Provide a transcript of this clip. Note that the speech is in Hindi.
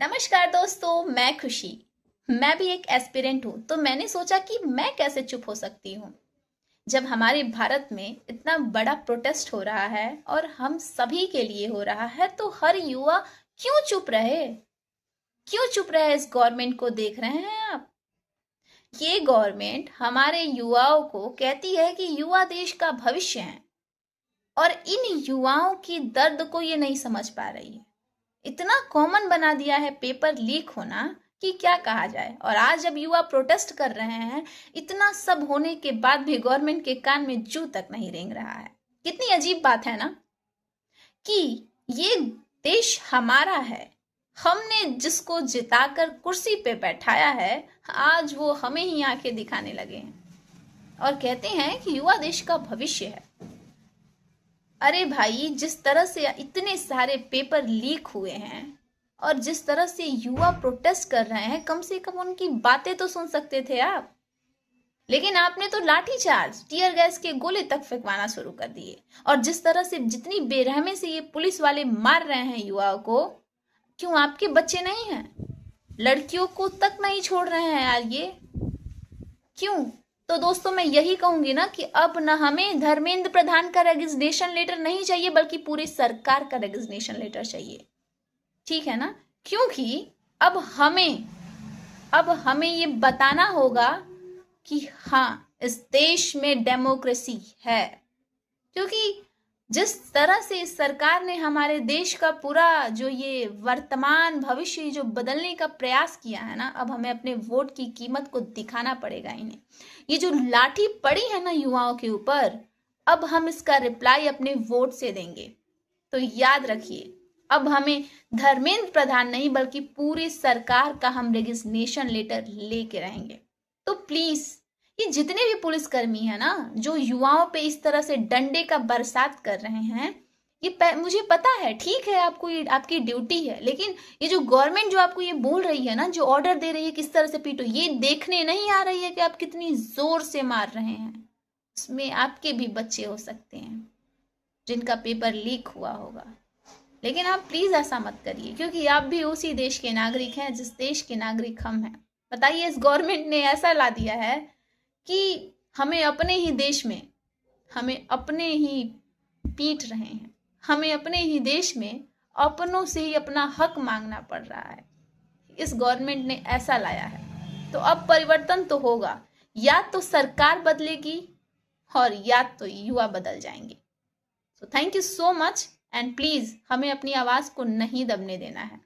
नमस्कार दोस्तों, मैं खुशी। मैं भी एक एस्पिरेंट हूँ, तो मैंने सोचा कि मैं कैसे चुप हो सकती हूँ जब हमारे भारत में इतना बड़ा प्रोटेस्ट हो रहा है और हम सभी के लिए हो रहा है। तो हर युवा क्यों चुप रहे? क्यों चुप रहे? इस गवर्नमेंट को देख रहे हैं आप? ये गवर्नमेंट हमारे युवाओं को कहती है कि युवा देश का भविष्य है, और इन युवाओं की दर्द को ये नहीं समझ पा रही है। इतना कॉमन बना दिया है पेपर लीक होना कि क्या कहा जाए। और आज जब युवा प्रोटेस्ट कर रहे हैं, इतना सब होने के बाद भी गवर्नमेंट के कान में जू तक नहीं रेंग रहा है। कितनी अजीब बात है ना, कि ये देश हमारा है, हमने जिसको जिताकर कुर्सी पे बैठाया है, आज वो हमें ही आंखें दिखाने लगे हैं और कहते हैं कि युवा देश का भविष्य है। अरे भाई, जिस तरह से इतने सारे पेपर लीक हुए हैं और जिस तरह से युवा प्रोटेस्ट कर रहे हैं, कम से कम उनकी बातें तो सुन सकते थे आप। लेकिन आपने तो लाठी चार्ज, टीयर गैस के गोले तक फेंकवाना शुरू कर दिए। और जिस तरह से, जितनी बेरहमी से ये पुलिस वाले मार रहे हैं युवाओं को, क्यों आपके बच्चे नहीं हैं? लड़कियों को तक नहीं छोड़ रहे हैं यार ये, क्यों? तो दोस्तों, मैं यही कहूंगी ना कि अब न हमें धर्मेंद्र प्रधान का रेजिग्नेशन लेटर नहीं चाहिए, बल्कि पूरी सरकार का रेजिग्नेशन लेटर चाहिए। ठीक है ना? क्योंकि अब हमें ये बताना होगा कि हाँ, इस देश में डेमोक्रेसी है। क्योंकि जिस तरह से इस सरकार ने हमारे देश का पूरा जो ये वर्तमान भविष्य जो बदलने का प्रयास किया है ना, अब हमें अपने वोट की कीमत को दिखाना पड़ेगा इन्हें। ये जो लाठी पड़ी है ना युवाओं के ऊपर, अब हम इसका रिप्लाई अपने वोट से देंगे। तो याद रखिए, अब हमें धर्मेंद्र प्रधान नहीं, बल्कि पूरी सरकार का हम रेजिग्नेशन लेटर लेके रहेंगे। तो प्लीज, ये जितने भी पुलिसकर्मी है ना, जो युवाओं पे इस तरह से डंडे का बरसात कर रहे हैं, ये मुझे पता है, ठीक है, आपको ये आपकी ड्यूटी है। लेकिन ये जो गवर्नमेंट जो आपको ये बोल रही है ना, जो ऑर्डर दे रही है किस तरह से पीटो, ये देखने नहीं आ रही है कि आप कितनी जोर से मार रहे हैं। उसमें आपके भी बच्चे हो सकते हैं जिनका पेपर लीक हुआ होगा। लेकिन आप प्लीज ऐसा मत करिए, क्योंकि आप भी उसी देश के नागरिक हैं जिस देश के नागरिक हम हैं। बताइए, इस गवर्नमेंट ने ऐसा ला दिया है कि हमें अपने ही देश में, हमें अपने ही पीट रहे हैं, हमें अपने ही देश में अपनों से ही अपना हक मांगना पड़ रहा है। इस गवर्नमेंट ने ऐसा लाया है, तो अब परिवर्तन तो होगा। या तो सरकार बदलेगी और या तो युवा बदल जाएंगे। So thank you so much, and please हमें अपनी आवाज को नहीं दबने देना है।